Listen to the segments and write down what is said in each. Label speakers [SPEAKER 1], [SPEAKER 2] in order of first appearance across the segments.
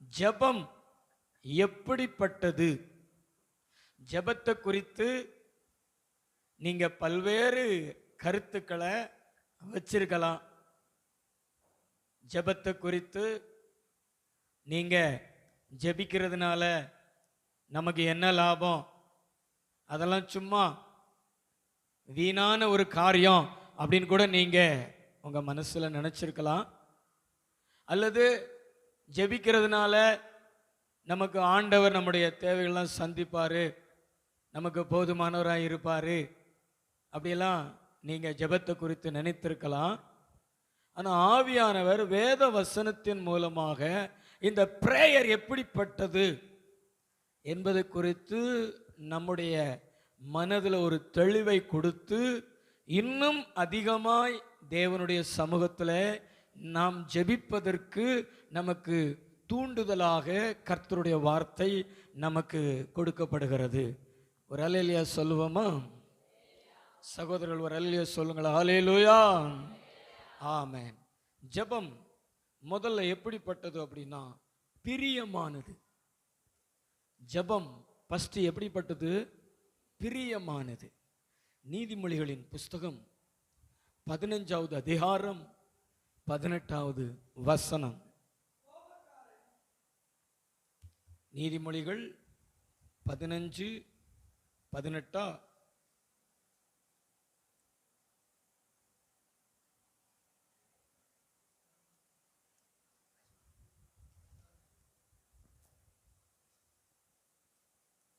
[SPEAKER 1] ஜெபம் எப்படிப்பட்டது? ஜெபத்தை குறித்து நீங்க பல்வேறு கருத்துக்களை வச்சிருக்கலாம். ஜெபத்தை குறித்து நீங்க ஜெபிக்கிறதுனால நமக்கு என்ன லாபம், அதெல்லாம் சும்மா வீணான ஒரு காரியம் அப்படின்னு கூட நீங்க உங்க மனசுல நினைச்சிருக்கலாம். அல்லது ஜெபிக்கிறதுனால நமக்கு ஆண்டவர் நம்முடைய தேவைகள்லாம் சந்திப்பார், நமக்கு போதுமானவராக இருப்பார், அப்படியெல்லாம் நீங்கள் ஜெபத்தை குறித்து நினைத்திருக்கலாம். ஆனால் ஆவியானவர் வேத வசனத்தின் மூலமாக இந்த பிரேயர் எப்படிப்பட்டது என்பது குறித்து நம்முடைய மனதில் ஒரு தெளிவை கொடுத்து இன்னும் அதிகமாய் தேவனுடைய சமூகத்தில் நாம் ஜெபிப்பதற்கு நமக்கு தூண்டுதலாக கர்த்தருடைய வார்த்தை நமக்கு கொடுக்கப்படுகிறது. ஒரு அல்லேலூயா சொல்லுவோமா? சகோதரர்கள் ஒரு அல்லேலூயா சொல்லுங்களா? அல்லேலூயா, ஆமென். ஜெபம் முதல்ல எப்படிப்பட்டது அப்படின்னா பிரியமானது. ஜெபம் ஃபர்ஸ்ட் எப்படிப்பட்டது? பிரியமானது. நீதிமொழிகளின் புஸ்தகம் 15வது அதிகாரம் 18வது வசனம். நீதிமொழிகள் 15:18.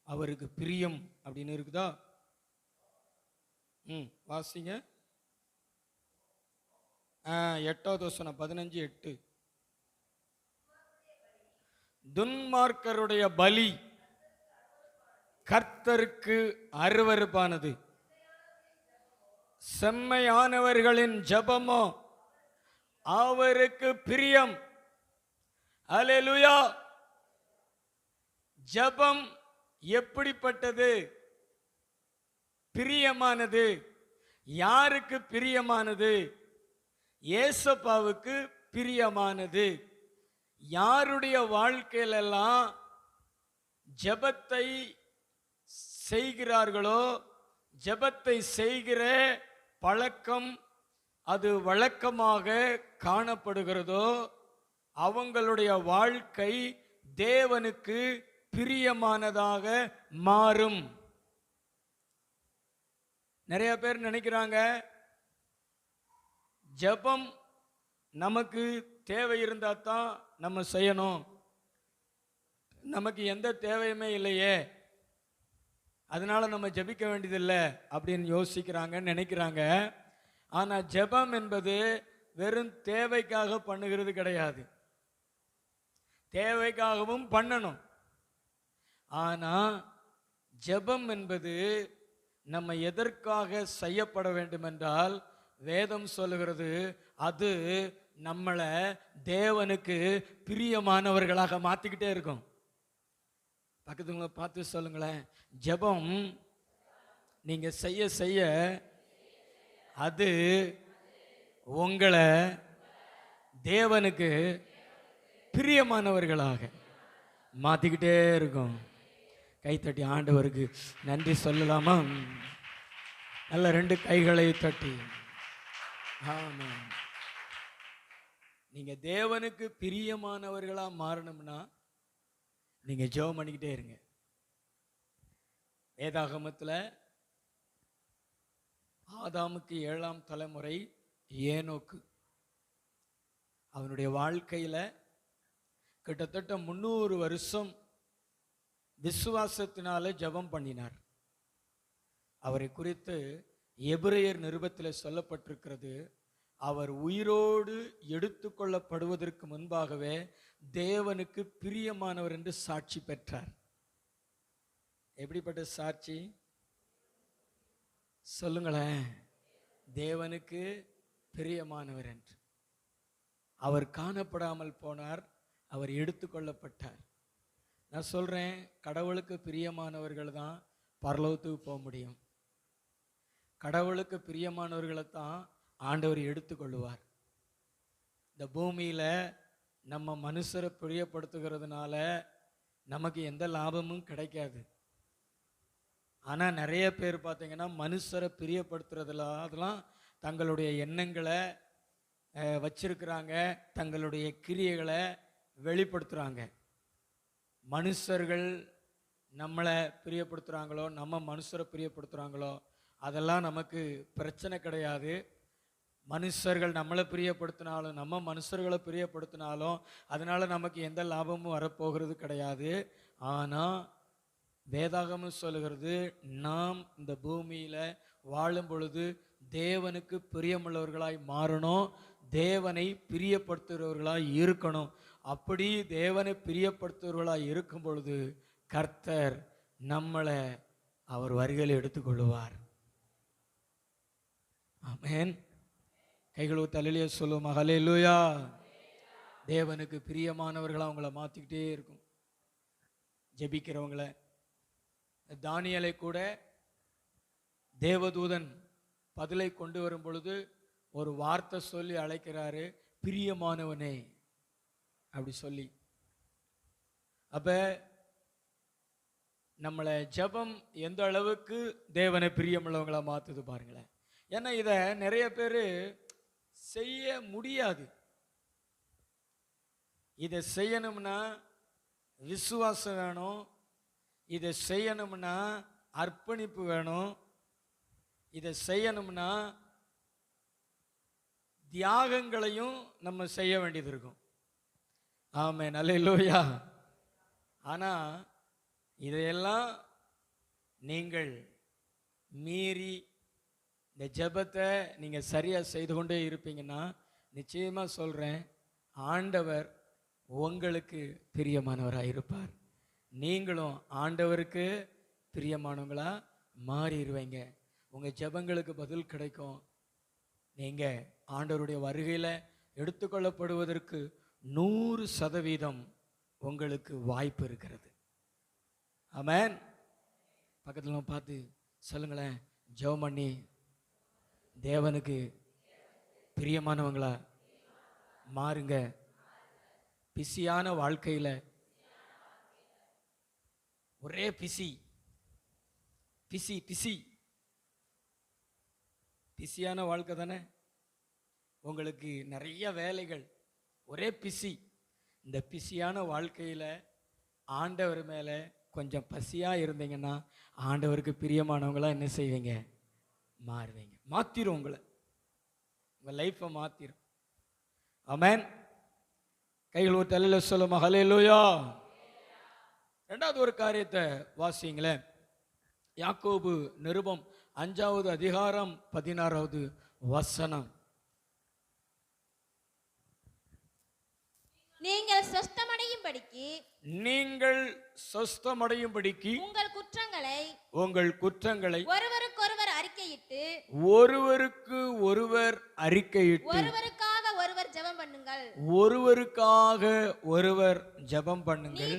[SPEAKER 1] அவருக்கு பிரியம் அப்படின்னு இருக்குதா? வாசிங்க. 8வது வசனம் 15:8. துன்மார்க்கருடைய பலி கர்த்தருக்கு அருவருப்பானது, செம்மையானவர்களின் ஜெபமோ அவருக்கு பிரியம். அல்லேலூயா. ஜெபம் எப்படிப்பட்டது? பிரியமானது. யாருக்கு பிரியமானது? ஏசப்பாவுக்கு பிரியமானது. யாருடைய வாழ்க்கையிலெல்லாம் ஜெபத்தை செய்கிறார்களோ, ஜெபத்தை செய்கிற பழக்கம் அது வழக்கமாக காணப்படுகிறதோ, அவங்களுடைய வாழ்க்கை தேவனுக்கு பிரியமானதாக மாறும். நிறைய பேர் நினைக்கிறாங்க ஜெபம் நமக்கு தேவை இருந்தா தான் நம்ம செய்யணும், நமக்கு எந்த தேவையுமே இல்லையே அதனால நம்ம ஜெபிக்க வேண்டியதில்லை அப்படின்னு யோசிக்கிறாங்க, நினைக்கிறாங்க. ஆனால் ஜெபம் என்பது வெறும் தேவைக்காக பண்ணுகிறது கிடையாது. தேவைக்காகவும் பண்ணணும். ஆனால் ஜெபம் என்பது நம்ம எதற்காக செய்யப்பட வேண்டும் என்றால், வேதம் சொல்லுகிறது அது நம்மளை தேவனுக்கு பிரியமானவர்களாக மாற்றிக்கிட்டே இருக்கும். பக்கத்துங்களை பார்த்து சொல்லுங்களேன், ஜெபம் நீங்கள் செய்ய செய்ய அது உங்களை தேவனுக்கு பிரியமானவர்களாக மாற்றிக்கிட்டே இருக்கும். கைத்தட்டி ஆண்டவருக்கு நன்றி சொல்லலாமா? நல்ல 2 கைகளை தட்டி. ஆமாம். நீங்கள் தேவனுக்கு பிரியமானவர்களாக மாறணும்னா நீங்கள் ஜெபம் பண்ணிக்கிட்டே இருங்க. வேதாகமத்தில் ஆதாமுக்கு 7ஆம் தலைமுறை ஏனோக்கு, அவனுடைய வாழ்க்கையில் கிட்டத்தட்ட 300 வருஷம் விசுவாசத்தினால ஜெபம் பண்ணினார். அவரை குறித்து எபிரேயர் நிருபத்தில் சொல்லப்பட்டிருக்கிறது, அவர் உயிரோடு எடுத்துக்கொள்ளப்படுவதற்கு முன்பாகவே தேவனுக்கு பிரியமானவர் என்று சாட்சி பெற்றார். எப்படிப்பட்ட சாட்சி சொல்லுங்களேன்? தேவனுக்கு பிரியமானவர் என்று. அவர் காணப்படாமல் போனார், அவர் எடுத்துக்கொள்ளப்பட்டார். நான் சொல்றேன், கடவுளுக்கு பிரியமானவர்கள் தான் பரலோகத்துக்கு போக முடியும். கடவுளுக்கு பிரியமானவர்களை தான் ஆண்டவர் எடுத்துக்கொள்ளுவார். இந்த பூமியில் நம்ம மனுஷரை பிரியப்படுத்துகிறதுனால நமக்கு எந்த லாபமும் கிடைக்காது. ஆனால் நிறைய பேர் பார்த்தீங்கன்னா மனுஷரை பிரியப்படுத்துறதுல அதெல்லாம் தங்களுடைய எண்ணங்களை வச்சிருக்கிறாங்க, தங்களுடைய கிரியைகளை வெளிப்படுத்துகிறாங்க. மனுஷர்கள் நம்மளை பிரியப்படுத்துகிறாங்களோ, நம்ம மனுஷரை பிரியப்படுத்துகிறாங்களோ, அதெல்லாம் நமக்கு பிரச்சனை கிடையாது. மனுஷர்கள் நம்மளை பிரியப்படுத்தினாலும் நம்ம மனுஷர்களை பிரியப்படுத்தினாலும் அதனால நமக்கு எந்த லாபமும் வரப்போகிறது கிடையாது. ஆனால் வேதாகமம் சொல்லுகிறது, நாம் இந்த பூமியில் வாழும் பொழுது தேவனுக்கு பிரியமுள்ளவர்களாய் மாறணும், தேவனை பிரியப்படுத்துகிறவர்களாய் இருக்கணும். அப்படி தேவனை பிரியப்படுத்துகிறவர்களாய் இருக்கும் பொழுது கர்த்தர் நம்மளை அவர் வருகையில் எடுத்துக்கொள்ளுவார். ஆமென். கைகளை தலையிலே சொல்லுவோம், ஹல்லேலூயா. தேவனுக்கு பிரியமானவர்களாக அவங்கள மாற்றிக்கிட்டே இருக்கும். ஜெபிக்கிறவங்கள, தானியேலை கூட தேவதூதன் பதிலை கொண்டு வரும் பொழுது ஒரு வார்த்தை சொல்லி அழைக்கிறாரு, பிரியமானவனே அப்படி சொல்லி. அப்ப நம்மளை ஜெபம் எந்த அளவுக்கு தேவனை பிரியமுள்ளவங்களா மாத்துது பாருங்களேன். ஏன்னா இதை நிறைய பேர் செய்ய முடியாது. இதை செய்யணும்னா விசுவாசம் வேணும், இதை செய்யணும்னா அர்ப்பணிப்பு வேணும், இதை செய்யணும்னா தியாகங்களையும் நம்ம செய்ய வேண்டியது இருக்கும். ஆமென், அல்லேலூயா. ஆனால் இதையெல்லாம் நீங்கள் மீறி இந்த ஜெபத்தை நீங்கள் சரியாக செய்து கொண்டே இருப்பீங்கன்னா நிச்சயமாக சொல்கிறேன், ஆண்டவர் உங்களுக்கு பிரியமானவராக இருப்பார். நீங்களும் ஆண்டவருக்கு பிரியமானவங்களா மாறிடுவீங்க. உங்கள் ஜெபங்களுக்கு பதில் கிடைக்கும். நீங்கள் ஆண்டவருடைய வருகையில் எடுத்துக்கொள்ளப்படுவதற்கு 100% உங்களுக்கு வாய்ப்பு இருக்கிறது. ஆமென். பக்கத்தில் பார்த்து சொல்லுங்களேன், ஜெபம் பண்ணி தேவனுக்கு பிரியமானவங்களா மாறுங்க. பிஸியான வாழ்க்கையில் ஒரே பிஸி பிஸி பிஸி பிஸியான வாழ்க்கை தானே. உங்களுக்கு நிறைய வேலைகள், ஒரே பிஸி. இந்த பிஸியான வாழ்க்கையில் ஆண்டவர் மேலே கொஞ்சம் பசியாக இருந்தீங்கன்னா ஆண்டவருக்கு பிரியமானவங்களாம் என்ன செய்வீங்க? மாறுவீங்க. மாற்றிடும் உங்களை, உங்கள் லைஃப்பை மாற்றிடும். ஆமென். கைகள் ஒரு தலையில் சொல்லுமா, ஹல்லேலூயா. ரெண்டாவது ஒரு காரியத்தை வாசிங்களேன். யாக்கோபு நிருபம் 5வது அதிகாரம் 16வது வசனம்.
[SPEAKER 2] நீங்கள் சொஸ்தமடையும்படிக்கு
[SPEAKER 1] உங்கள் குற்றங்களை
[SPEAKER 2] ஒருவருக்கொருவர் அறிக்கையிட்டு ஒருவருக்காக ஒருவர் ஜெபம் பண்ணுங்கள்.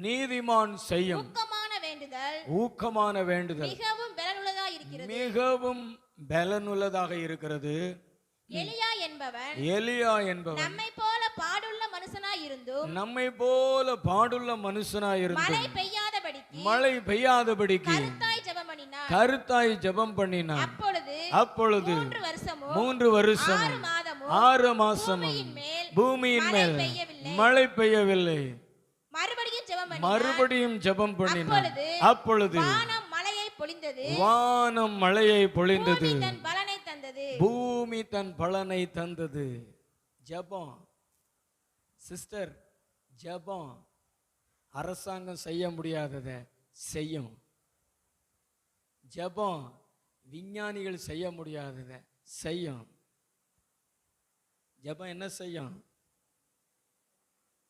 [SPEAKER 1] நீதிமான் செய்யும் ஊக்கமான வேண்டுதல் மிகவும் பலனுள்ளதாக இருக்கிறது.
[SPEAKER 2] எலியா என்பவன் நம்மை போல பாடுள்ள மனுஷனாயிருந்தும்
[SPEAKER 1] மழை பெய்யாதபடிக்கு கருத்தாய் ஜெபம் பண்ணினான். அப்பொழுது 3 வருஷமும் 6 மாசமும் பூமியின் மேல் மழை பெய்யவில்லை. மறுபடியும் ஜெபம் பண்ணினான். அப்பொழுது வானம் மழையை பொழிந்தது, பூமி தன் பலனை தந்தது. ஜெபம் சிஸ்டர், ஜெபம் அரசாங்கம் செய்ய முடியாததை செய்யும். ஜெபம் விஞ்ஞானிகள் செய்ய முடியாததை செய்யும். ஜெபம் என்ன செய்யும்?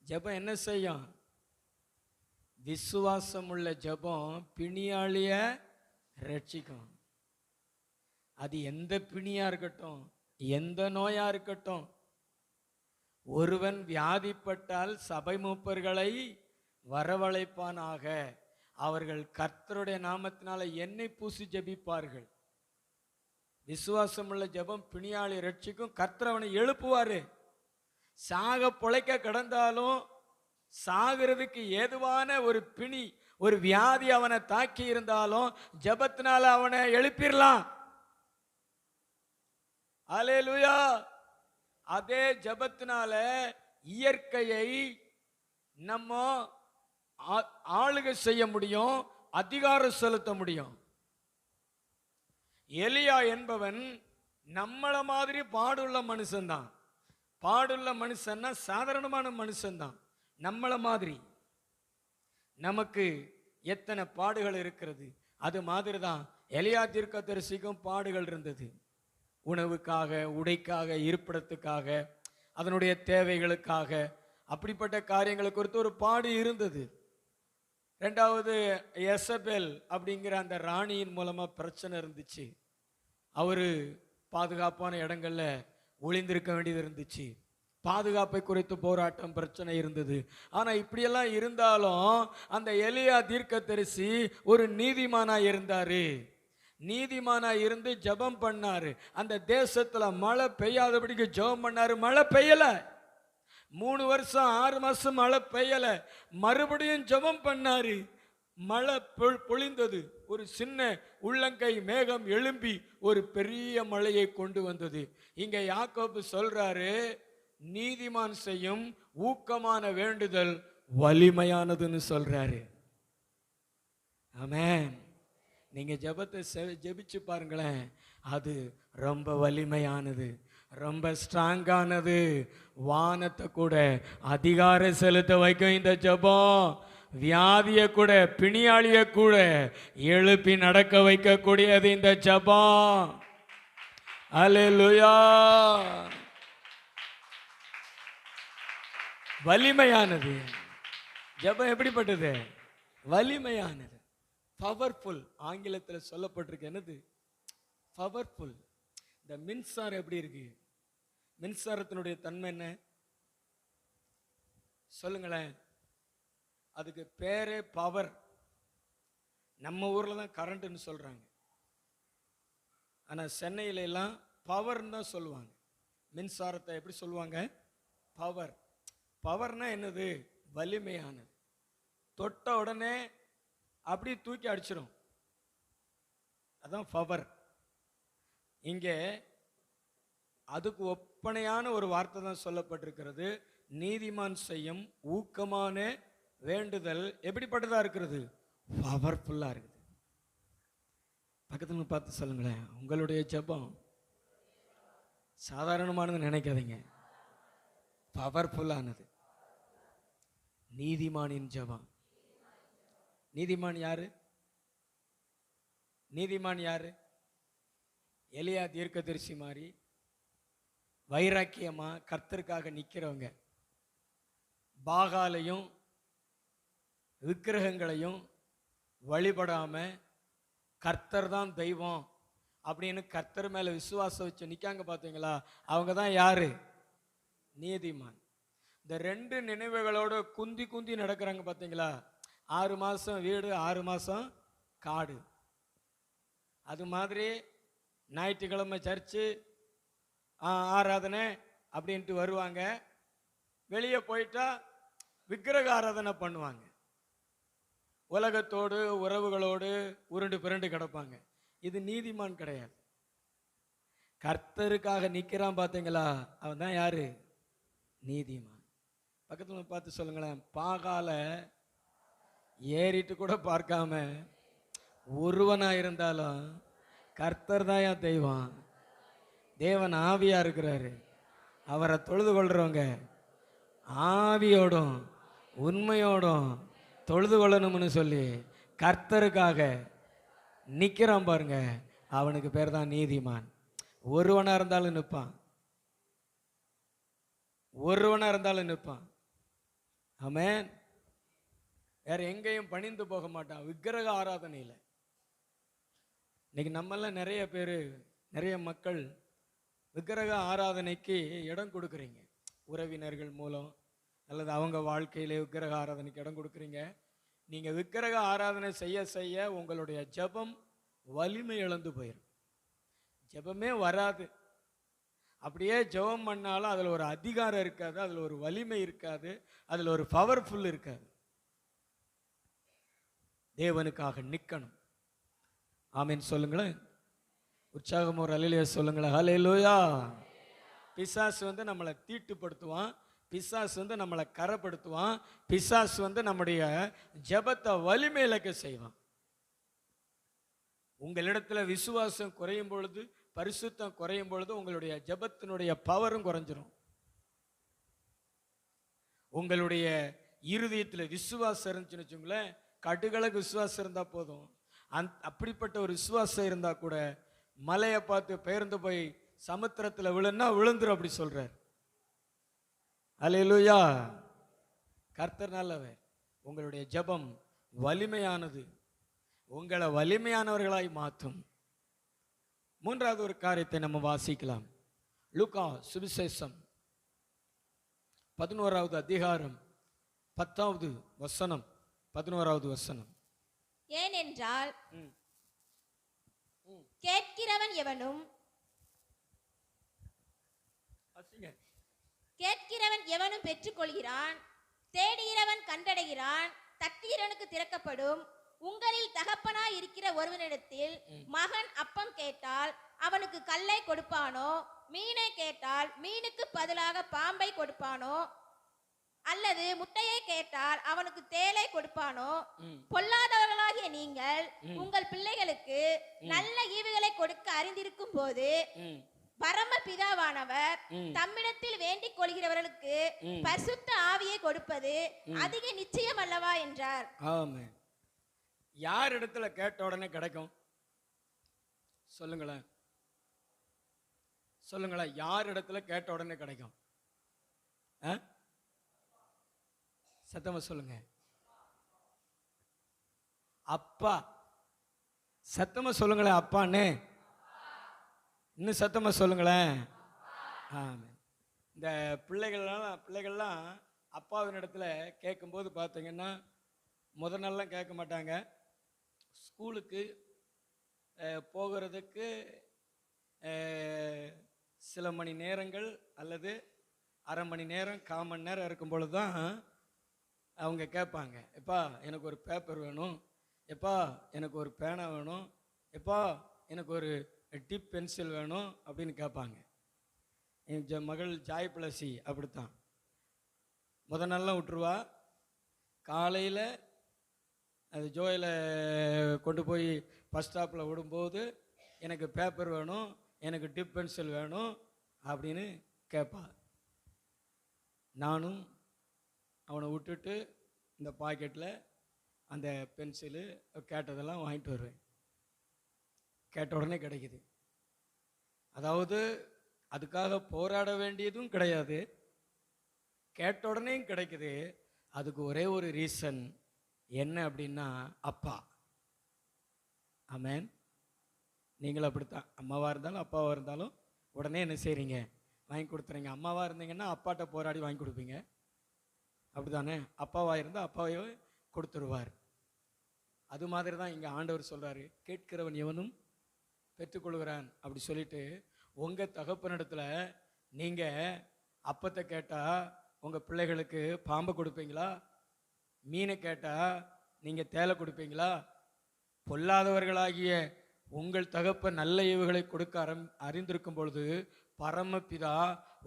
[SPEAKER 1] ஜெபம் என்ன செய்யும்? விசுவாசம் உள்ள ஜெபம் பிணியாளிய ரட்சிக்கும். அது எந்த பிணியா இருக்கட்டும், எந்த நோயா இருக்கட்டும். ஒருவன் வியாதிப்பட்டால் சபை மூப்பர்களை வரவழைப்பானாக, அவர்கள் கர்த்தருடைய நாமத்தினால எண்ணெய் பூசி ஜெபிப்பார்கள். விசுவாசம் உள்ள ஜெபம் பிணியாளி ரட்சிக்கும். கர்த்தர் அவனை எழுப்புவாரு. சாக பொழைக்க கடந்தாலும் சாகிறதுக்கு ஏதுவான ஒரு பிணி, ஒரு வியாதி அவனை தாக்கி இருந்தாலும் ஜெபத்தினால அவனை எழுப்பிடலாம். அல்லேலூயா. அதே ஜெபத்தினால இயற்கையை நம்ம ஆளுகை செய்ய முடியும், அதிகாரம் செலுத்த முடியும். எலியா என்பவன் நம்மள மாதிரி பாடுள்ள மனுஷன்தான். பாடுள்ள மனுஷன்னா சாதாரணமான மனுஷன்தான். நம்மள மாதிரி நமக்கு எத்தனை பாடுகள் இருக்கிறது, அது மாதிரி தான் எலியா தீர்க்கதரிசிக்கும் பாடுகள் இருந்தது. உணவுக்காக, உடைக்காக, இருப்பிடத்துக்காக, அதனுடைய தேவைகளுக்காக, அப்படிப்பட்ட காரியங்களை குறித்து ஒரு பாடு இருந்தது. ரெண்டாவது, எசபேல் அப்படிங்கிற அந்த ராணியின் மூலமா பிரச்சனை இருந்துச்சு. அவரு பாதுகாப்பான இடங்கள்ல ஒளிந்திருக்க வேண்டியது இருந்துச்சு. பாதுகாப்பை குறித்து போராட்டம், பிரச்சனை இருந்தது. ஆனா இப்படியெல்லாம் இருந்தாலும் அந்த எலியா தீர்க்கதரிசி ஒரு நீதிமானா இருந்தாரு. நீதிமானா இருந்து ஜெபம் பண்ணாரு. அந்த தேசத்துல மழை பெய்யாதபடிக்கு ஜெபம் பண்ணாரு. மழை பெய்யல. 3 வருஷம் 6 மாசம் மழை பெய்யல. மறுபடியும் ஜெபம் பண்ணாரு. மழை பொழிந்தது. ஒரு சின்ன உள்ளங்கை மேகம் எழும்பி ஒரு பெரிய மழையை கொண்டு வந்தது. இங்க யாக்கோபு சொல்றாரு, நீதிமான் செய்யும் ஊக்கமான வேண்டுதல் வலிமையானதுன்னு சொல்றாரு. ஆமென். நீங்க ஜெபத்தை ஜெபிச்சு பாருங்களேன், அது ரொம்ப வலிமையானது, ரொம்ப ஸ்ட்ராங்கானது. வானத்தை கூட அதிகாரம் செலுத்த வைக்கும் இந்த ஜெபம். வியாதியை கூட, பிணியாளியை கூட எழுப்பி நடக்க வைக்கக்கூடியது இந்த ஜெபம். அல்லேலூயா. வலிமையானது ஜெபம். எப்படிப்பட்டது? வலிமையானது, பவர்ஃபுல். ஆங்கிலத்தில் சொல்லப்பட்டிருக்கு. என்னது? பவர்ஃபுல். இந்த மின்சாரம் எப்படி இருக்கு? மின்சாரத்தினுடைய தன்மை என்ன சொல்லுங்களேன். அதுக்கு பேரே பவர். நம்ம ஊர்ல தான் கரண்ட்னு சொல்றாங்க, ஆனா சென்னையில எல்லாம் பவர்னு தான் சொல்லுவாங்க. மின்சாரத்தை எப்படி சொல்லுவாங்க? பவர். பவர்னா என்னது? வலிமையானது. தொட்ட உடனே அப்படி தூக்கி அடிச்சிடும், அதான் பவர். இங்கே அதுக்கு ஒப்பனையான ஒரு வார்த்தை தான் சொல்லப்பட்டிருக்கிறது. நீதிமான் செய்யும் ஊக்கமான வேண்டுதல் எப்படிப்பட்டதா இருக்கிறது? பவர்ஃபுல்லா இருக்குது. பக்கத்துல பார்த்து சொல்லுங்களேன், உங்களுடைய ஜெபம் சாதாரணமானது நினைக்காதீங்க, பவர்ஃபுல்லானது. நீதிமானின் ஜெபம். நீதிமான் யாரு? நீதிமான் யாரு? எலியா தீர்க்கதரிசி மாதிரி வைராக்கியமா கர்த்தருக்காக நிக்கிறவங்க. பாகாலையும் விக்கிரகங்களையும் வழிபடாம கர்த்தர் தான் தெய்வம் அப்படின்னு கர்த்தர் மேல விசுவாசம் வச்சு நிக்காங்க பார்த்தீங்களா? அவங்க தான் யாரு? நீதிமான். இந்த 2 நினைவுகளோட குந்தி குந்தி நடக்கிறாங்க பார்த்தீங்களா? 6 மாசம் வீடு, 6 மாசம் காடு. அது மாதிரி ஞாயிற்றுக்கிழமை சர்ச்சு ஆராதனை அப்படின்ட்டு வருவாங்க. வெளியே போயிட்டா விக்கிரக ஆராதனை பண்ணுவாங்க. உலகத்தோடு உறவுகளோடு உருண்டு பிறண்டு கிடப்பாங்க. இது நீதிமான் கிடையாது. கர்த்தருக்காக நிற்கிறான் பார்த்தீங்களா? அவன் தான் யாரு? நீதிமான். பக்கத்துல பார்த்து சொல்லுங்களேன், பாகால ஏறிட்டு கூட பார்க்காம ஒருவனா இருந்தாலும் கர்த்தர் தான் என் தெய்வம். தேவன் ஆவியா இருக்கிறாரு. அவரை தொழுது கொள்றவங்க ஆவியோடும் உண்மையோடும் தொழுது கொள்ளணும்னு சொல்லி கர்த்தருக்காக நிற்கிறான் பாருங்க, அவனுக்கு பேர் தான் நீதிமான். ஒருவனா இருந்தாலும் நிற்பான், ஒருவனா இருந்தாலும் நிற்பான். ஆமென். வேற எங்கேயும் பணிந்து போக மாட்டான். விக்கிரக ஆராதனையில் இன்னைக்கு நம்மெல்லாம் நிறைய பேர், நிறைய மக்கள் விக்கிரக ஆராதனைக்கு இடம் கொடுக்குறீங்க. உறவினர்கள் மூலம் அல்லது அவங்க வாழ்க்கையிலே விக்கிரக ஆராதனைக்கு இடம் கொடுக்குறீங்க. நீங்கள் விக்கிரக ஆராதனை செய்ய செய்ய உங்களுடைய ஜெபம் வலிமை இழந்து போயிடும். ஜெபமே வராது. அப்படியே ஜெபம் பண்ணாலும் அதில் ஒரு அதிகாரம் இருக்காது, அதில் ஒரு வலிமை இருக்காது, அதில் ஒரு பவர்ஃபுல் இருக்காது. தேவனுக்காக நிற்கணும். ஆமீன் சொல்லுங்களேன். உற்சாகம் ஒரு அல்லேலூயா சொல்லுங்களேன். ஹல்லேலூயா. பிசாசு வந்து நம்மளை தீட்டுப்படுத்துவான், பிசாசு வந்து நம்மளை கரைப்படுத்துவான், பிசாசு வந்து நம்முடைய ஜெபத்தை வலிமை இழக்க செய்வான். உங்களிடத்தில் விசுவாசம் குறையும் பொழுது, பரிசுத்தம் குறையும் பொழுது உங்களுடைய ஜெபத்தினுடைய பவரும் குறைஞ்சிரும். உங்களுடைய இருதயத்தில் விசுவாசம் இருந்துச்சுன்னு வச்சுங்களேன், கடுகளக்கு விசுவாசம் இருந்தால் போதும். அப்படிப்பட்ட ஒரு விசுவாசம் இருந்தால் கூட மலையை பார்த்து பெயர்ந்து போய் சமுத்திரத்தில் விழுன்னா விழுந்துரும் அப்படி சொல்றார். அல்லேலூயா. கர்த்தர் நல்லவர். உங்களுடைய ஜெபம் வலிமையானது, உங்களை வலிமையானவர்களாய் மாற்றும். மூன்றாவது ஒரு காரியத்தை நம்ம வாசிக்கலாம். லூக்கா சுவிசேஷம் 11வது அதிகாரம் 10வது வசனம். 11வது வசனம்.
[SPEAKER 2] ஏனென்றால் கேட்கிறவன் எவனும் பெற்றுக்கொள்கிறான், தேடுகிறவன் கண்டடைகிறான், தட்டுகிறவனுக்கு திறக்கப்படும். உங்களில் தகப்பனாய் இருக்கிற ஒருவனிடத்தில் மகன் அப்பம் கேட்டால் அவனுக்கு கல்லை கொடுப்பானோ? மீனை கேட்டால் மீனுக்கு பதிலாக பாம்பை கொடுப்பானோ? அல்லது முட்டையை கேட்டால் அவனுக்கு தேளை கொடுப்பானோ? பொல்லாதவர்களாகிய நீங்கள் உங்கள் பிள்ளைகளுக்கு நல்ல ஈவுகளை கொடுக்க அறிந்திருக்கும் போது பரம பிதாவானவர் தம்மிடத்தில் வேண்டிக் கொள்கிறவர்களுக்கு பரிசுத்த ஆவியை கொடுப்பது அதிக நிச்சயம் அல்லவா என்றார்.
[SPEAKER 1] ஆமென். யார் இடத்துல கேட்ட உடனே கிடைக்கும்? சொல்லுங்களேன், சொல்லுங்களேன். யார் இடத்துல கேட்ட உடனே கிடைக்கும்? சத்தமா சொல்லுங்க. அப்பா. சத்தமா சொல்லுங்களேன். அப்பான்னு இன்னும் சத்தமா சொல்லுங்களேன். ஆமாம். இந்த பிள்ளைகள்லாம் அப்பாவின் இடத்துல கேட்கும்போது பார்த்தீங்கன்னா முதல் நாள்லாம் கேட்க மாட்டாங்க. ஸ்கூலுக்கு போகிறதுக்கு சில மணி நேரங்கள் அல்லது அரை மணி நேரம், 1/4 மணி நேரம் இருக்கும் பொழுது தான் அவங்க கேட்பாங்க. எப்பா எனக்கு ஒரு பேப்பர் வேணும், எப்பா எனக்கு ஒரு பேனா வேணும், எப்பா எனக்கு ஒரு டிப் பென்சில் வேணும் அப்படின்னு கேட்பாங்க. என் மகள் ஜாய் பிளஸி அப்படித்தான். முதல் நாள்லாம் விட்டுருவா. காலையில் அது ஜோயில் கொண்டு போய் பஸ் ஸ்டாப்பில் விடும்போது எனக்கு பேப்பர் வேணும், எனக்கு டிப் பென்சில் வேணும் அப்படின்னு கேட்பா. நானும் அவனை விட்டுட்டு இந்த பாக்கெட்டில் அந்த பென்சிலு கேட்டதெல்லாம் வாங்கிட்டு வருவேன். கேட்ட உடனே கிடைக்குது. அதாவது அதுக்காக போராட வேண்டியதும் கிடையாது, கேட்ட உடனே கிடைக்குது. அதுக்கு ஒரே ஒரு ரீசன் என்ன அப்படின்னா அப்பா. ஆமென். நீங்களும் அப்படித்தான். அம்மாவாக இருந்தாலும் அப்பாவாக இருந்தாலும் உடனே என்ன செய்கிறீங்க? வாங்கி கொடுத்துறீங்க. அம்மாவாக இருந்தீங்கன்னா அப்பாட்ட போராடி வாங்கி கொடுப்பீங்க, அப்படி தானே? அப்பாவாக இருந்தால் அப்பாவையோ கொடுத்துருவார். அது மாதிரி தான் இங்கே ஆண்டவர் சொல்கிறாரு, கேட்கிறவன் எவனும் பெற்றுக்கொள்கிறான் அப்படி சொல்லிட்டு, உங்கள் தகப்பனிடத்தில் நீங்கள் அப்பத்தை கேட்டால் உங்கள் பிள்ளைகளுக்கு பாம்பை கொடுப்பீங்களா? மீனை கேட்டால் நீங்கள் தேலை கொடுப்பீங்களா? பொல்லாதவர்களாகிய உங்கள் தகப்பன் நல்ல ஈவுகளை கொடுக்க அறிந்திருக்கும் பொழுது பரமபிதா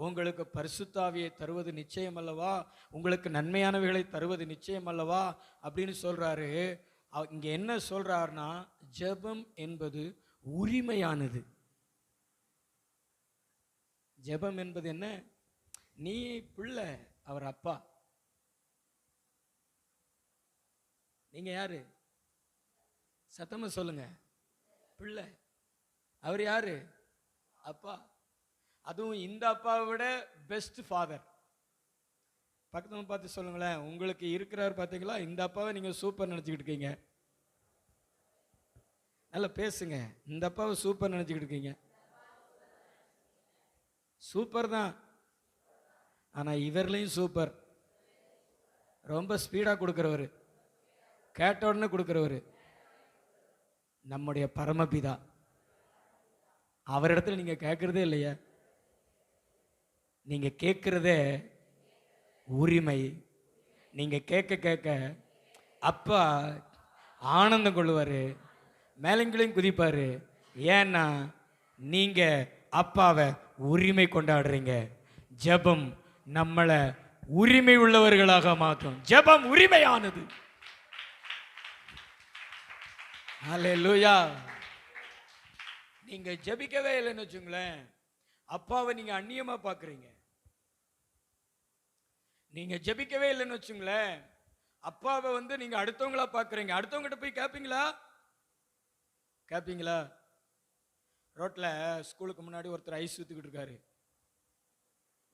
[SPEAKER 1] உங்களுக்கு பரிசுத்தாவியை தருவது நிச்சயம் அல்லவா, உங்களுக்கு நன்மையானவைகளை தருவது நிச்சயம் அல்லவா அப்படின்னு சொல்றாரு. இங்க என்ன சொல்றாருன்னா, ஜெபம் என்பது உரிமையானது. ஜெபம் என்பது என்ன? நீ பிள்ளை, அவர் அப்பா. நீங்க யாரு? சத்தமா சொல்லுங்க. பிள்ளை. அவர் யாரு? அப்பா. அதுவும் இந்த அப்பாவை விட பெஸ்ட் ஃபாதர். பக்கத்துல பார்த்து சொல்லுங்களேன், உங்களுக்கு இருக்கிறார் பார்த்தீங்களா, இந்த அப்பாவை நீங்க சூப்பர் நினைச்சுக்கிட்டு இருக்கீங்க. நல்லா பேசுங்க. இந்த அப்பாவை சூப்பர் நினைச்சுக்கிட்டு இருக்கீங்க. சூப்பர் தான், ஆனா இவர்லையும் சூப்பர். ரொம்ப ஸ்பீடா கொடுக்கிறவரு, கேட்ட உடனே கொடுக்கிறவரு நம்முடைய பரமபிதா. அவரிடத்துல நீங்க கேட்கறதே இல்லையா? நீங்க கேட்கிறதே உரிமை. நீங்க கேட்க கேட்க அப்பா ஆனந்தம் கொள்ளுவாரு, மேலங்களையும் குதிப்பாரு. ஏன்னா நீங்க அப்பாவை உரிமை கொண்டாடுறீங்க. ஜெபம் நம்மளை உரிமை உள்ளவர்களாக மாற்றும். ஜெபம் உரிமையானது. ஹல்லேலூயா. நீங்க ஜெபிக்கவே இல்லைன்னு வச்சுங்களேன், அப்பாவை நீங்க அந்நியமா பார்க்குறீங்க. நீங்க ஜெபிக்கவே இல்லைன்னு வச்சுங்களேன், அப்பாவை நீங்க அடுத்தவங்களா பார்க்குறீங்க. அடுத்தவங்கிட்ட போய் கேட்பீங்களா? கேட்பீங்களா? ரோட்ல ஸ்கூலுக்கு முன்னாடி ஒருத்தர் ஐஸ் ஊற்றிக்கிட்டு இருக்காரு.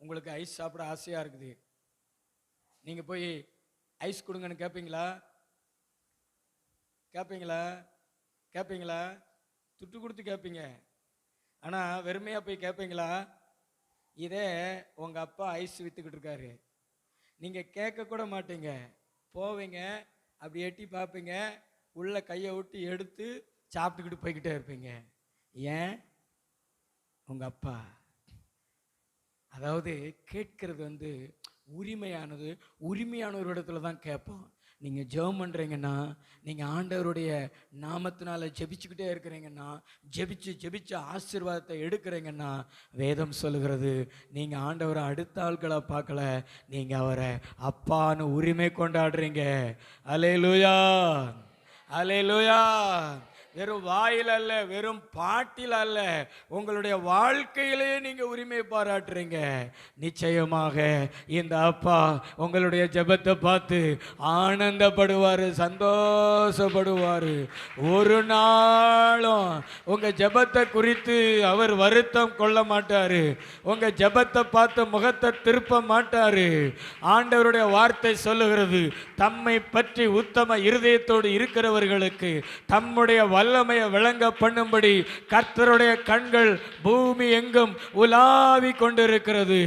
[SPEAKER 1] உங்களுக்கு ஐஸ் சாப்பிட ஆசையா இருக்குது. நீங்க போய் ஐஸ் கொடுங்கன்னு கேட்பீங்களா? கேட்பீங்களா? கேட்பீங்களா? துட்டு கொடுத்து கேட்பீங்க. ஆனா வெறுமையா போய் கேட்பீங்களா? இதே உங்க அப்பா ஐஸ் வித்துக்கிட்டு இருக்காரு, நீங்க கேட்க கூட மாட்டீங்க. போவீங்க, அப்படி எட்டி பார்ப்பீங்க, உள்ள கையை விட்டு எடுத்து சாப்பிட்டுக்கிட்டு போய்கிட்டே இருப்பீங்க. ஏன்? உங்க அப்பா. அதாவது கேட்கறது உரிமையானது. உரிமையான ஒரு இடத்துல தான் கேட்போம். நீங்க ஜெபம் பண்றீங்கன்னா, நீங்க ஆண்டவருடைய நாமத்தினால ஜெபிச்சுக்கிட்டே இருக்கிறீங்கன்னா, ஜெபிச்சு ஜெபிச்சு ஆசீர்வாதத்தை எடுக்கிறீங்கன்னா, வேதம் சொல்லுகிறது நீங்க ஆண்டவரை அடுத்த ஆட்களை பார்க்கல, நீங்க அவரை அப்பான்னு உரிமை கொண்டாடுறீங்க. அல்லேலூயா, அல்லேலூயா. வெறும் வாயில் அல்ல, வெறும் பாட்டில் அல்ல, உங்களுடைய வாழ்க்கையிலே நீங்க உரிமை பாராட்டுறீங்க. நிச்சயமாக இந்த அப்பா உங்களுடைய ஜெபத்தை பார்த்து ஆனந்தப்படுவாரு, சந்தோஷப்படுவாரு. ஒரு நாளும் உங்க ஜெபத்தை குறித்து அவர் வருத்தம் கொள்ள மாட்டாரு. உங்க ஜெபத்தை பார்த்து முகத்தை திருப்ப மாட்டாரு. ஆண்டவருடைய வார்த்தை சொல்லுகிறது, தம்மை பற்றி உத்தம இருதயத்தோடு இருக்கிறவர்களுக்கு தம்முடைய வல்லமையை விளங்க பண்ணும்படி கர்த்தருடைய கண்கள் பூமி எங்கும் உலாவி கொண்டிருக்கிறது.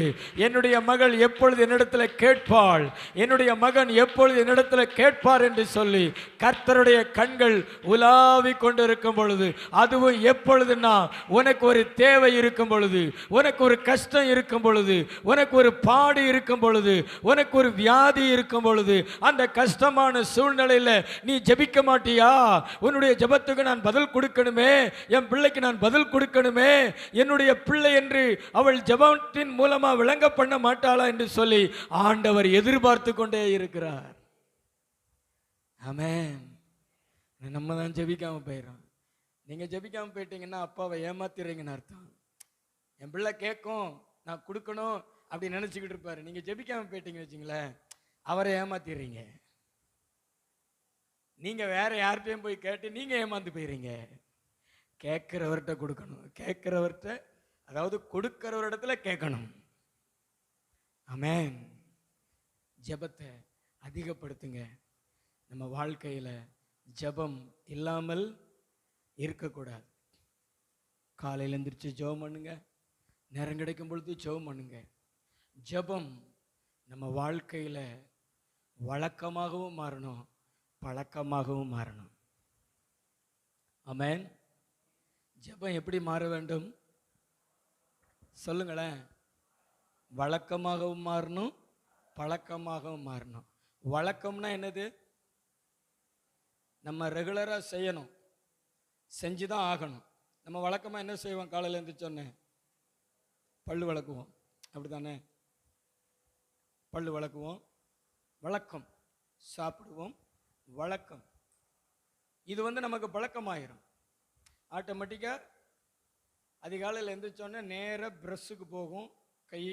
[SPEAKER 1] என்னுடைய மகள் எப்பொழுது என்னிடத்தில் கேட்பாள், என்னுடைய மகன் எப்பொழுது என்னிடத்தில் கேட்பார் என்று சொல்லி கர்த்தருடைய கண்கள் உலாவி கொண்டிருக்கும் பொழுது, அதுவும் எப்பொழுதுன்னா உனக்கு ஒரு தேவை இருக்கும் பொழுது, உனக்கு ஒரு கஷ்டம் இருக்கும் பொழுது, உனக்கு ஒரு பாடு இருக்கும் பொழுது, உனக்கு ஒரு வியாதி இருக்கும் பொழுது, அந்த கஷ்டமான சூழ்நிலையில் நீ ஜெபிக்க மாட்டியா? உன்னுடைய ஜெபத்துக்கு நான் பதில் கொடுக்கணுமே, என் பிள்ளைக்கு நான் பதில் கொடுக்கணுமே, என்னுடைய பிள்ளை என்று அவள் ஜெபத்தின் மூலமா விளங்க பண்ண மாட்டாளா என்று சொல்லி ஆண்டவர் எதிர்பார்த்து கொண்டே இருக்கிறார். ஆமென். நம்ம தான் ஜெபிக்காம போயிடும். நீங்க ஜெபிக்காம போயிட்டீங்கன்னா அப்பாவை ஏமாத்திடுறீங்கன்னு அர்த்தம். என் பிள்ளை கேட்கும், நான் கொடுக்கணும் அப்படி நினைச்சுக்கிட்டு இருப்பாரு. நீங்க ஜெபிக்காம போயிட்டீங்கன்னு வச்சுங்களேன், அவரை ஏமாத்திடுறீங்க. நீங்க வேற யார்கிட்டையும் போய் கேட்டு நீங்க ஏமாந்து போயிடுறீங்க. கேட்கிறவர்கிட்ட கொடுக்கணும். கேட்கிறவர்கிட்ட, அதாவது கொடுக்கிற இடத்துல கேட்கணும். ஆமென். ஜெபத்தை அதிகப்படுத்துங்க. நம்ம வாழ்க்கையில ஜெபம் இல்லாமல் இருக்கக்கூடாது. காலையில் எழுந்திரிச்சு ஜெபம் பண்ணுங்க, நேரம் கிடைக்கும் பொழுது ஜெபம் பண்ணுங்க. ஜெபம் நம்ம வாழ்க்கையில வழக்கமாகவும் மாறணும், பழக்கமாகவும் மாறணும். ஆமென். ஜெபம் எப்படி மாற வேண்டும் சொல்லுங்களேன். வழக்கமாகவும் மாறணும், பழக்கமாகவும் மாறணும். வழக்கம்னா என்னது? நம்ம ரெகுலராக செய்யணும், செஞ்சு தான் ஆகணும். நம்ம வழக்கமாக என்ன செய்வோம்? காலையில் எழுந்திரிச்சோன்னே பல்லு விளக்குவோம், அப்படி தானே? பல்லு விளக்குவோம், வழக்கம். சாப்பிடுவோம், வழக்கம். இது நமக்கு பழக்கமாயிரும். ஆட்டோமேட்டிக்காக அதிகாலையில் எழுந்திரிச்சோன்னே நேராக ப்ரஷ்ஷுக்கு போகும், கை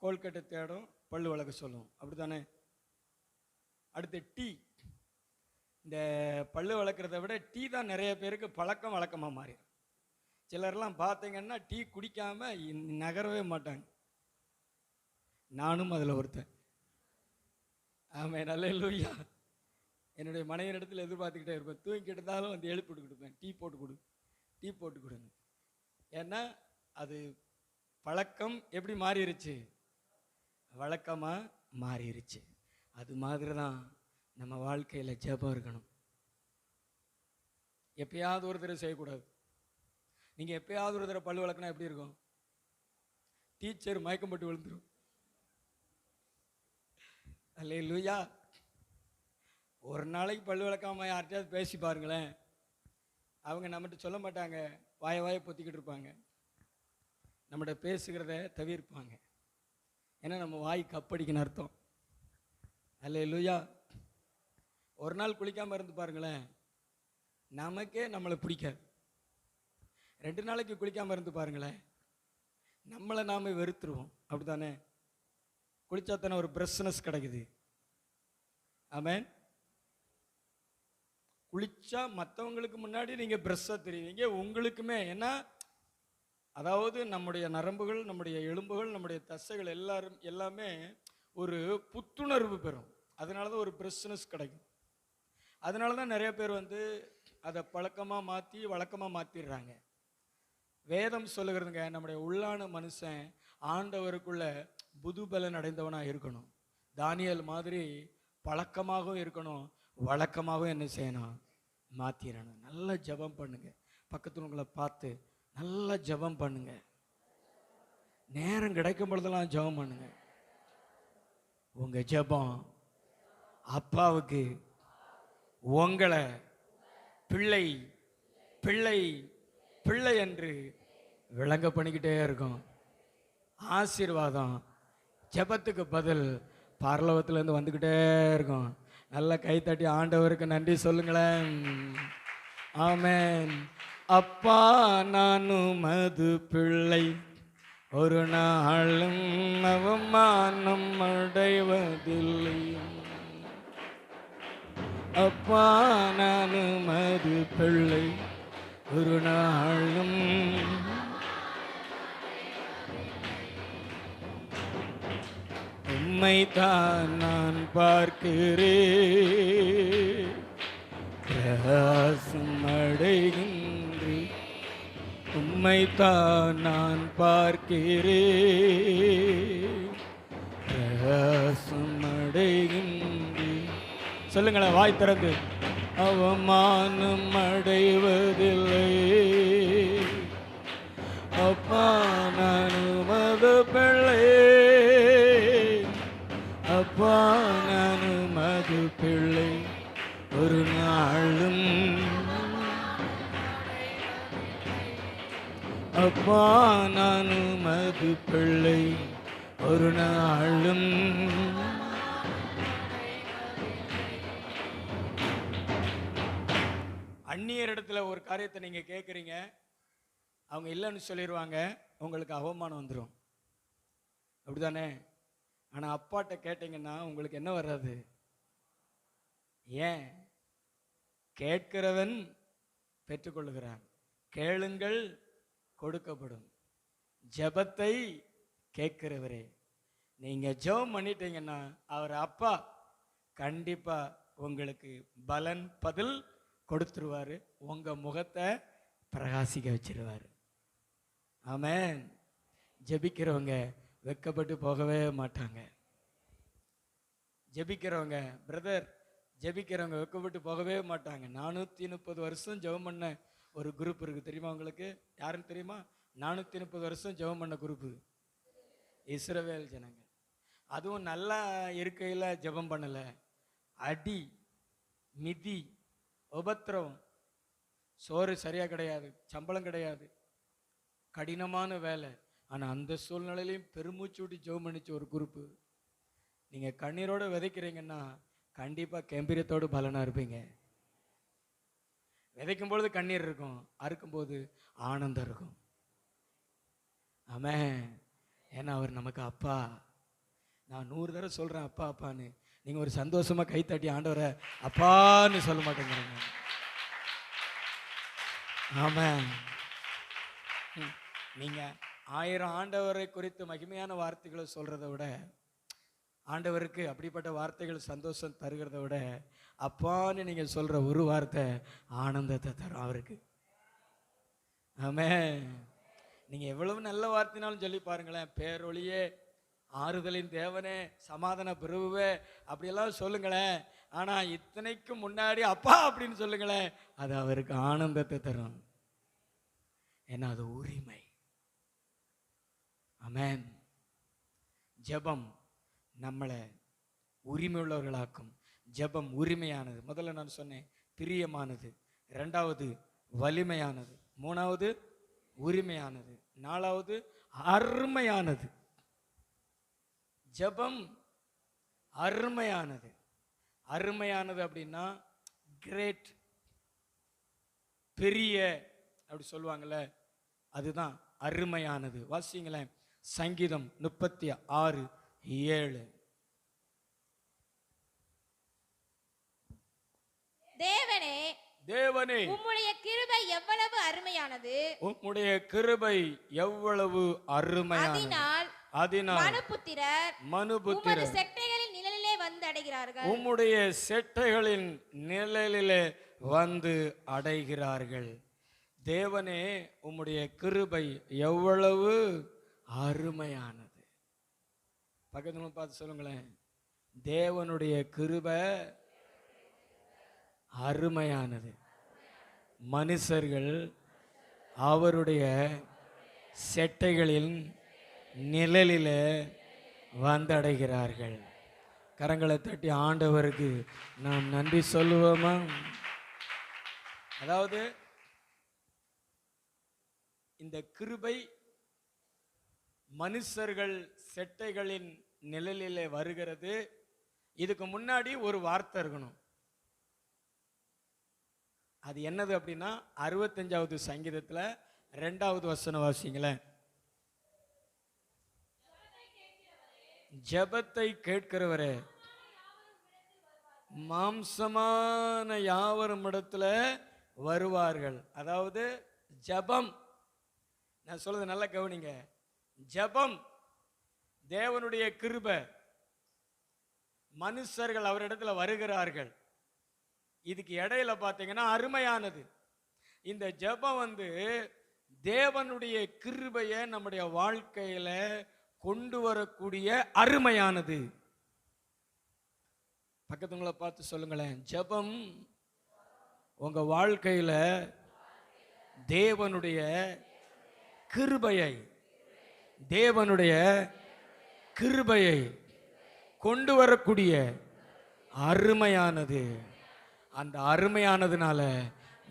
[SPEAKER 1] கோல்கட்டை தேடும், பல்லு விளக்க சொல்லுவோம், அப்படி தானே? அடுத்து டீ. இந்த பல்லு வளர்க்குறத விட டீ தான் நிறைய பேருக்கு பழக்கம் வழக்கமாக மாறி. சிலர்லாம் பார்த்தீங்கன்னா டீ குடிக்காம நகரவே மாட்டாங்க. நானும் அதில் ஒருத்தன். ஆமாம், அல்லேலூயா. என்னுடைய மனைவி இடத்துல எதிர்பார்த்துக்கிட்டே இருப்பேன். தூங்கிட்டு இருந்தாலும் எழுப்பி கொடுப்பேன், டீ போட்டு கொடு, டீ போட்டு கொடுங்க. ஏன்னா அது பழக்கம் எப்படி மாறிடுச்சு? வழக்கமாக மாறிடுச்சு. அது மாதிரி தான் நம்ம வாழ்க்கையில் ஜெபம் இருக்கணும். எப்பயாவது ஒரு தடவை செய்யக்கூடாது. நீங்கள் எப்பயாவது ஒரு தடவை பல்லு வளர்க்கினா எப்படி இருக்கும்? டீச்சர் மயக்கம் போட்டு விழுந்துரும். அல்லேலூயா. ஒரு நாளைக்கு பல்லு விளக்காம யார்கிட்டயாவது பேசி பாருங்களேன், அவங்க நம்மகிட்ட சொல்ல மாட்டாங்க, வாய பொத்திக்கிட்டு இருப்பாங்க, நம்மகிட்ட பேசுகிறத தவிர்ப்பாங்க. ஏன்னா நம்ம வாய் கப்படிக்குன்னு அர்த்தம். அல்லேலூயா. ஒரு நாள் குளிக்காமல் இருந்து பாருங்களேன், நமக்கே நம்மளை பிடிக்காது. 2 நாளைக்கு குளிக்காமல் இருந்து பாருங்களேன், நம்மளை நாம வெறுத்துருவோம். அப்படித்தானே? குளிச்சாத்தானே ஒரு பிரஸ்னஸ் கிடைக்குது. ஆமென். குளிச்சா மற்றவங்களுக்கு முன்னாடி நீங்கள் பிரஸ்ஸாக தெரியுவீங்க, உங்களுக்குமே. ஏன்னா அதாவது நம்முடைய நரம்புகள், நம்முடைய எலும்புகள், நம்முடைய தசைகள் எல்லாமே ஒரு புத்துணர்வு பெறும். அதனால தான் ஒரு பிரஸ்னஸ் கிடைக்கும். அதனால தான் நிறைய பேர் அதை பழக்கமாக மாற்றி வழக்கமாக மாற்றிடுறாங்க. வேதம் சொல்லுகிறதுங்க, நம்முடைய உள்ளான மனுஷன் ஆண்டவருக்குள்ள புது பலன் அடைந்தவனாக இருக்கணும். தானியேல் மாதிரி பழக்கமாகவும் இருக்கணும், வழக்கமாகவும் என்ன செய்யணும், மாற்றிடணும். நல்லா ஜெபம் பண்ணுங்க. பக்கத்தில் உங்களை பார்த்து நல்லா ஜெபம் பண்ணுங்க. நேரம் கிடைக்கும் பொழுதெல்லாம் ஜெபம் பண்ணுங்க. உங்க ஜெபம் அப்பாவுக்கு உங்களை பிள்ளை பிள்ளை பிள்ளை என்று விளங்க பண்ணிக்கிட்டே இருக்கும். ஆசீர்வாதம் ஜெபத்துக்கு பதில் பரலோகத்திலேருந்து வந்துக்கிட்டே இருக்கும். நல்லா கைத்தட்டி ஆண்டவருக்கு நன்றி சொல்லுங்களேன். ஆமென். அப்பா நானும் மது பிள்ளை, ஒரு நாளும் அவமானம் அடைவதில்லை. அப்பா நானும் மது பிள்ளை, ஒரு நாளும் உம்மைத்தான் நான் பார்க்கிறேன், பிரகாசம் அடைகின்றேன். உம்மைத்தான் நான் பார்க்கிறேன், பிரகாசம் அடைகின்றேன். சொல்லுங்களேன் வாய் திறந்து. அவமானம் அடைவதில்லை. அப்பா நானும் மது பிள்ளை, அப்பா நானும் மது பிள்ளை, ஒரு நாளும் அப்பா நானும் மது பிள்ளை, ஒரு நாளும் அந்நியர் இடத்துல ஒரு காரியத்தை நீங்க கேட்குறீங்க, அவங்க இல்லைன்னு சொல்லிடுவாங்க, உங்களுக்கு அவமானம் வந்துடும். அப்படிதானே? ஆனால் அப்பாட்ட கேட்டீங்கன்னா உங்களுக்கு என்ன வராது? ஏன்? கேட்கிறவன் பெற்றுக்கொள்கிறான், கேளுங்கள் கொடுக்கப்படும், ஜெபத்தை கேட்கிறவரே. நீங்க ஜெபம் பண்ணிட்டீங்கன்னா அவர் அப்பா கண்டிப்பா உங்களுக்கு பலன் பதில் கொடுத்துருவாரு, உங்க முகத்தை பிரகாசிக்க வச்சிருவாரு. ஆமென். ஜெபிக்கிறவங்க வெட்கப்பட்டு போகவே மாட்டாங்க. ஜெபிக்கிறவங்க பிரதர், ஜெபிக்கிறவங்க வெட்கப்பட்டு போகவே மாட்டாங்க. 430 வருஷம் ஜெபம் பண்ண ஒரு குரூப் இருக்கு, தெரியுமா உங்களுக்கு? யாருன்னு தெரியுமா? 430 வருஷம் ஜெபம் பண்ண குரூப்பு இஸ்ரவேல் ஜனங்க. அதுவும் நல்லா இருக்கையில் ஜெபம் பண்ணல, அடி மிதி உபத்திரவம், சோறு சரியா கிடையாது, சம்பளம் கிடையாது, கடினமான வேலை. ஆனால் அந்த சூழ்நிலையிலையும் பெருமூச்சு விட்டு ஜெபம் பண்ணிச்சு ஒரு குரூப்பு. நீங்கள் கண்ணீரோடு விதைக்கிறீங்கன்னா கண்டிப்பாக கம்பீரத்தோடு பலனாக இருப்பீங்க. விதைக்கும் பொழுது கண்ணீர் இருக்கும், அறுக்கும்போது ஆனந்தம் இருக்கும். ஆமென். ஏன்னா அவர் நமக்கு அப்பா. நான் 100 தடவை சொல்கிறேன் அப்பா அப்பான்னு, நீங்கள் ஒரு சந்தோஷமாக கைத்தட்டி ஆண்டவரை அப்பான்னு சொல்ல மாட்டேங்கிறீங்க. ஆமென். நீங்கள் 1000 ஆண்டவரை குறித்து மகிமையான வார்த்தைகளை சொல்கிறத விட, ஆண்டவருக்கு அப்படிப்பட்ட வார்த்தைகள் சந்தோஷம் தருகிறத விட, அப்பான்னு நீங்கள் சொல்கிற ஒரு வார்த்தை ஆனந்தத்தை தரும் அவருக்கு. ஆமென். நீங்கள் எவ்வளவு நல்ல வார்த்தைனாலும் சொல்லி பாருங்களேன், பேரொழியே, ஆறுதலின் தேவனே, சமாதான பிரபுவே, அப்படியெல்லாம் சொல்லுங்களேன். ஆனால் இத்தனைக்கு முன்னாடி அப்பா அப்படின்னு சொல்லுங்களேன், அது அவருக்கு ஆனந்தத்தை தரும். ஏன்னா அது உரிமை. ஆமென். ஜெபம் நம்மளை உரிமையுள்ளவர்களாக்கும். ஜெபம் உரிமையானது. முதல்ல நான் சொன்னேன் பிரியமானது, இரண்டாவது வலிமையானது, மூணாவது உரிமையானது, நாலாவது அருமையானது. ஜெபம் அருமையானது. அருமையானது அப்படின்னா கிரேட், பெரிய அப்படி சொல்லுவாங்கல்ல, அதுதான் அருமையானது. வாசிங்களேன் சங்கீதம் 36:7.
[SPEAKER 2] தேவனே
[SPEAKER 1] தேவனே
[SPEAKER 2] உம்முடைய கிருபை எவ்வளவு அருமையானது,
[SPEAKER 1] உம்முடைய கிருபை எவ்வளவு அருமையானது. அதனால்
[SPEAKER 2] மனுபுத்திரர்
[SPEAKER 1] மனுபுத்திரர்
[SPEAKER 2] உமது செட்டைகளின் நிழலிலே வந்து அடைகிறார்கள்.
[SPEAKER 1] உம்முடைய செட்டைகளின் நிழலிலே வந்து அடைகிறார்கள். தேவனே உம்முடைய கிருபை எவ்வளவு அருமையானது. பக்கத்துல பார்த்து சொல்லுங்களேன், தேவனுடைய கிருபை அருமையானது. மனுஷர்கள் அவருடைய செட்டைகளின் நிழலிலே வந்தடைகிறார்கள். கரங்களை தட்டி ஆண்டவருக்கு நாம் நன்றி சொல்லுவோமா? அதாவது இந்த கிருபை மனுஷர்கள் செட்டைகளின் நிழலிலே வருகிறது. இதுக்கு முன்னாடி ஒரு வார்த்தை இருக்கணும். அது என்னது அப்படின்னா 65வது சங்கீதத்துல 2வது வசனம் வாசிங்களேன். ஜெபத்தை கேட்கிறவரே மாம்சமான யாவரும் இடத்துல வருவார்கள். அதாவது ஜெபம், நான் சொல்றது நல்லா கவனிங்க, ஜெபம் தேவனுடைய கிருபை, மனுஷர்கள் அவரிடத்துல வருகிறார்கள். இதுக்கு இடையில பார்த்தீங்கன்னா அருமையானது. இந்த ஜெபம் தேவனுடைய கிருபையை நம்முடைய வாழ்க்கையில கொண்டு வரக்கூடிய அருமையானது. பக்கத்துங்களை பார்த்து சொல்லுங்களேன், ஜெபம் உங்க வாழ்க்கையில தேவனுடைய கிருபையை கொண்டு வரக்கூடிய அருமையானது. அந்த அருமையானதுனால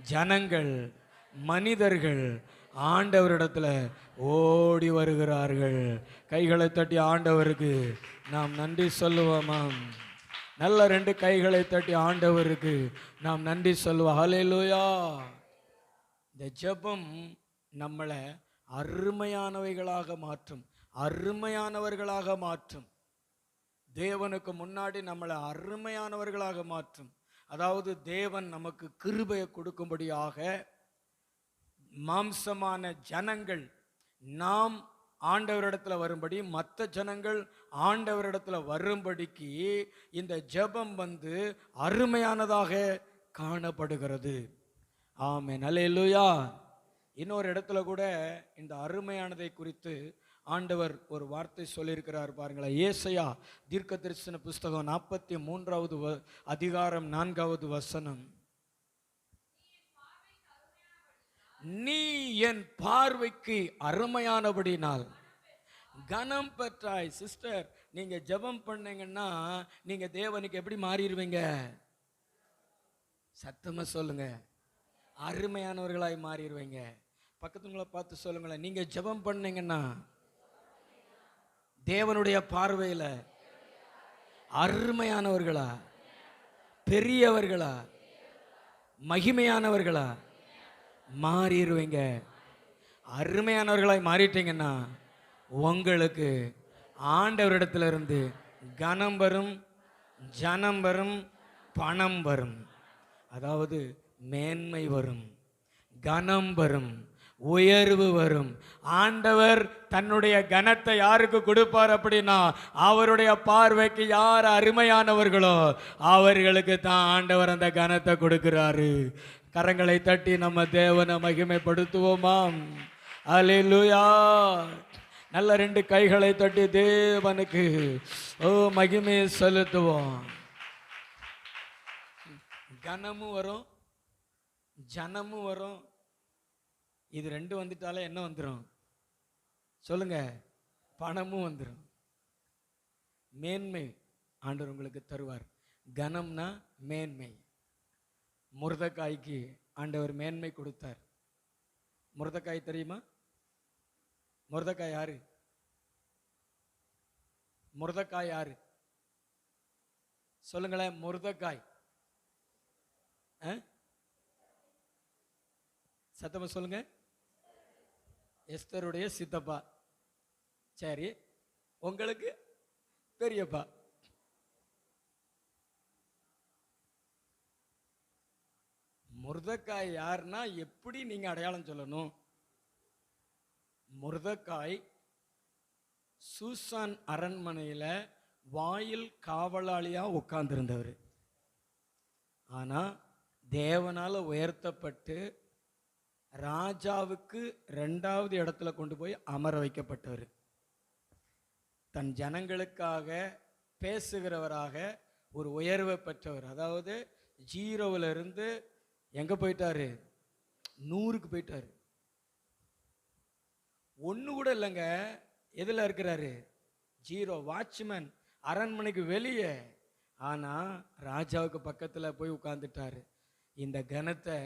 [SPEAKER 1] ஜனங்கள், மனிதர்கள் ஆண்டவரிடத்துல ஓடி வருகிறார்கள். கைகளை தட்டி ஆண்டவருக்கு நாம் நன்றி சொல்லுவோமா? நல்ல 2 கைகளை தட்டி ஆண்டவருக்கு நாம் நன்றி சொல்லுவோம். ஹல்லேலூயா. இந்த ஜெபம் நம்மளை அருமையானவைகளாக மாற்றும், அருமையானவர்களாக மாற்றும். தேவனுக்கு முன்னாடி நம்மளை அருமையானவர்களாக மாற்றும். அதாவது தேவன் நமக்கு கிருபையை கொடுக்கும்படியாக மாம்சமான ஜனங்கள் நாம் ஆண்டவரிடத்துல வரும்படி, மற்ற ஜனங்கள் ஆண்டவரிடத்துல வரும்படிக்கு இந்த ஜெபம் அருமையானதாக காணப்படுகிறது. ஆமென், அல்லேலூயா. இன்னொரு இடத்துல கூட இந்த அருமையானதை குறித்து ஆண்டவர் ஒரு வார்த்தை சொல்லியிருக்கிறார் பாருங்களேன். ஏசாயா தீர்க்கதரிசன புஸ்தகம் 43வது அதிகாரம் 4வது வசனம். நீ என் பார்வைக்கு அருமையானபடினால் கனம் பெற்றாய். சிஸ்டர், நீங்க ஜெபம் பண்ணீங்கன்னா நீங்க தேவனுக்கு எப்படி மாறிடுவீங்க? சத்தமா சொல்லுங்க, அருமையானவர்களாய் மாறிடுவீங்க. பக்கத்துங்களை பார்த்து சொல்லுங்களேன், நீங்க ஜெபம் பண்ணீங்கன்னா தேவனுடைய பார்வையில அருமையானவர்களா, பெரியவர்களா, மகிமையானவர்களா மாறிடுவீங்க. அருமையானவர்களாய் மாறிட்டீங்கன்னா உங்களுக்கு ஆண்டவரிடத்துல இருந்து கனம் வரும், ஜனம் வரும், பணம் வரும். அதாவது மேன்மை வரும், கனம் வரும், உயர்வு வரும். ஆண்டவர் தன்னுடைய கனத்தை யாருக்கு கொடுப்பார் அப்படின்னா, அவருடைய பார்வைக்கு யார் அருமையானவர்களோ அவர்களுக்கு தான் ஆண்டவர் அந்த கனத்தை கொடுக்கிறாரு. கரங்களை தட்டி நம்ம தேவனை மகிமைப்படுத்துவோமாம். அல்லேலூயா. நல்ல 2 கைகளை தட்டி தேவனுக்கு மகிமையை செலுத்துவோம். கனமும் வரும், ஜனமும் வரும். இது 2 வந்துட்டாலே என்ன வந்துடும் சொல்லுங்க? பணமும் வந்துடும். மேன்மை ஆண்டவர் உங்களுக்கு தருவார். கனம்னா மேன்மை. முருதக்காய்க்கு ஆண்டவர் மேன்மை கொடுத்தார். முருதக்காய் தெரியுமா? முருதக்காய் யாரு? முருதக்காய் யாரு சொல்லுங்களேன். முருதக்காய் சத்தமா சொல்லுங்க. எஸ்தருடைய சித்தப்பா. சரி, உங்களுக்கு பெரியப்பா. முருதக்காய் யாருன்னா எப்படி நீங்க அடையாளம் சொல்லணும்? முருதக்காய் சூசான் அரண்மனையில வாயில் காவலாளியா உட்கார்ந்திருந்தவர். ஆனா தேவனால உயர்த்தப்பட்டு ராஜாவுக்கு 2வது இடத்துல கொண்டு போய் அமர வைக்கப்பட்டவர். தன் ஜனங்களுக்காக பேசுகிறவராக ஒரு உயர்வை பெற்றவர். அதாவது 0ல இருந்து எங்க போயிட்டாரு? 100க்கு போயிட்டாரு. ஒன்று கூட இல்லைங்க. எதில் இருக்கிறாரு? 0. வாட்ச்மேன், அரண்மனைக்கு வெளியே. ஆனால் ராஜாவுக்கு பக்கத்தில் போய் உட்கார்ந்துட்டாரு. இந்த கனத்தை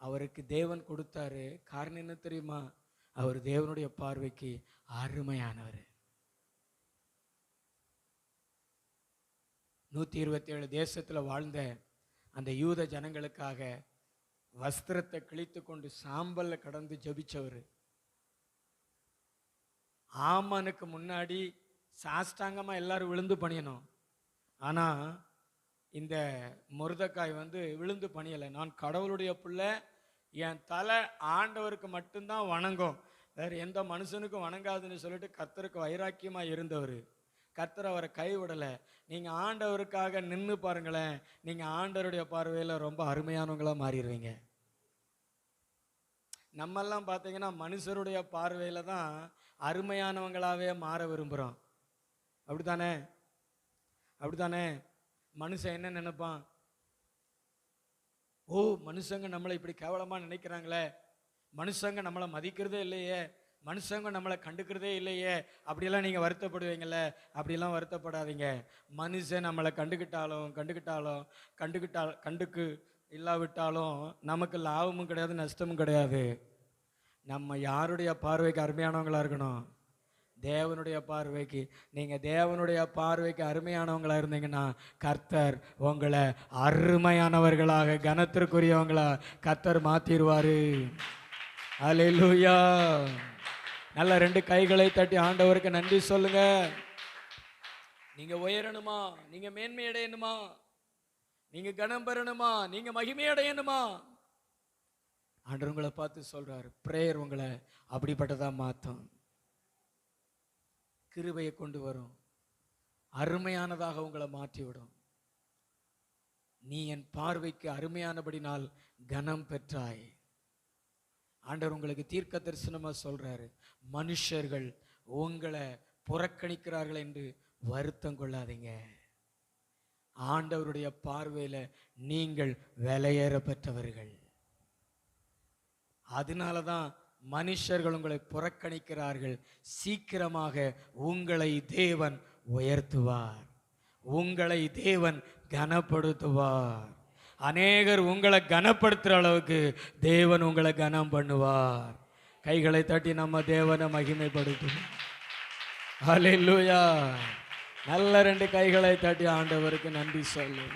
[SPEAKER 1] அவருக்கு தேவன் கொடுத்தாரு. காரணம் என்ன தெரியுமா? அவர் தேவனுடைய பார்வைக்கு அருமையானவர். 127 தேசத்தில் வாழ்ந்த அந்த யூத ஜனங்களுக்காக வஸ்திரத்தை கிழித்து கொண்டு சாம்பல்ல கடந்து ஜபிச்சவர். ஆமானுக்கு முன்னாடி சாஷ்டாங்கமா எல்லாரும் விழுந்து பணியணும். ஆனா இந்த முருதக்காய் விழுந்து பணியலை. நான் கடவுளுடைய பிள்ளை, என் தலை ஆண்டவருக்கு மட்டும்தான் வணங்கும், வேற எந்த மனுஷனுக்கும் வணங்காதுன்னு சொல்லிட்டு கர்த்தருக்கு வைராக்கியமா இருந்தவர். கர்த்தர் அவரை கைவிடலை. நீங்க ஆண்டவருக்காக நின்று பாருங்களேன், நீங்க ஆண்டவருடைய பார்வையில ரொம்ப அருமையானவங்களா மாறிடுவீங்க. நம்மெல்லாம் பார்த்தீங்கன்னா மனுஷருடைய பார்வையில தான் அருமையானவங்களாவே மாற விரும்புகிறோம். அப்படித்தானே? அப்படித்தானே? மனுஷன் என்ன நினைப்பான்? ஓ, மனுஷங்க நம்மளை இப்படி கேவலமா நினைக்கிறாங்களே, மனுஷங்க நம்மளை மதிக்கிறதே இல்லையே, மனுஷங்க நம்மளை கண்டுக்கிறதே இல்லையே, அப்படியெல்லாம் நீங்கள் வருத்தப்படுவீங்கள. அப்படிலாம் வருத்தப்படாதீங்க. மனுஷன் நம்மளை கண்டுக்கு இல்லாவிட்டாலும் நமக்கு லாபமும் கிடையாது, நஷ்டமும் கிடையாது. நம்ம யாருடைய பார்வைக்கு அருமையானவங்களா இருக்கணும்? தேவனுடைய பார்வைக்கு. நீங்கள் தேவனுடைய பார்வைக்கு அருமையானவங்களா இருந்தீங்கன்னா கர்த்தர் உங்களை அருமையானவர்களாக, கனத்திற்குரியவங்களா கர்த்தர் மாத்திடுவாரு. அல்லேலூயா. நல்ல 2 கைகளை தட்டி ஆண்டவருக்கு நன்றி சொல்லுங்க. நீங்க உயரணுமா? நீங்க மேன்மை அடையணுமா? நீங்க கனம் பெறணுமா? நீங்க மகிமை அடையணுமா? ஆண்டவர் உங்களை பார்த்து சொல்றாரு, பிரேயர் உங்களை அப்படிப்பட்டதா மாற்றும். கிருபையை கொண்டு வரும், அருமையானதாக உங்களை மாற்றிவிடும். நீ என் பார்வைக்கு அருமையானபடினால் கனம் பெற்றாய். ஆண்டவர் உங்களுக்கு தீர்க்க தரிசனமா சொல்றாரு, மனுஷர்கள் உங்களை புறக்கணிக்கிறார்கள் என்று வருத்தம் கொள்ளாதீங்க. ஆண்டவருடைய பார்வையில நீங்கள் விலையேற பெற்றவர்கள். அதனாலதான் மனுஷர்கள் உங்களை புறக்கணிக்கிறார்கள். சீக்கிரமாக உங்களை தேவன் உயர்த்துவார், உங்களை தேவன் கனப்படுத்துவார். அநேகர் உங்களை கனப்படுத்துகிற அளவுக்கு தேவன் உங்களை கனம் பண்ணுவார். கைகளை தட்டி நம்ம தேவனை மகிமைப்படுத்துவோம். ஹல்லேலூயா. நல்ல 2 கைகளை தட்டி ஆண்டவருக்கு நன்றி சொல்லு.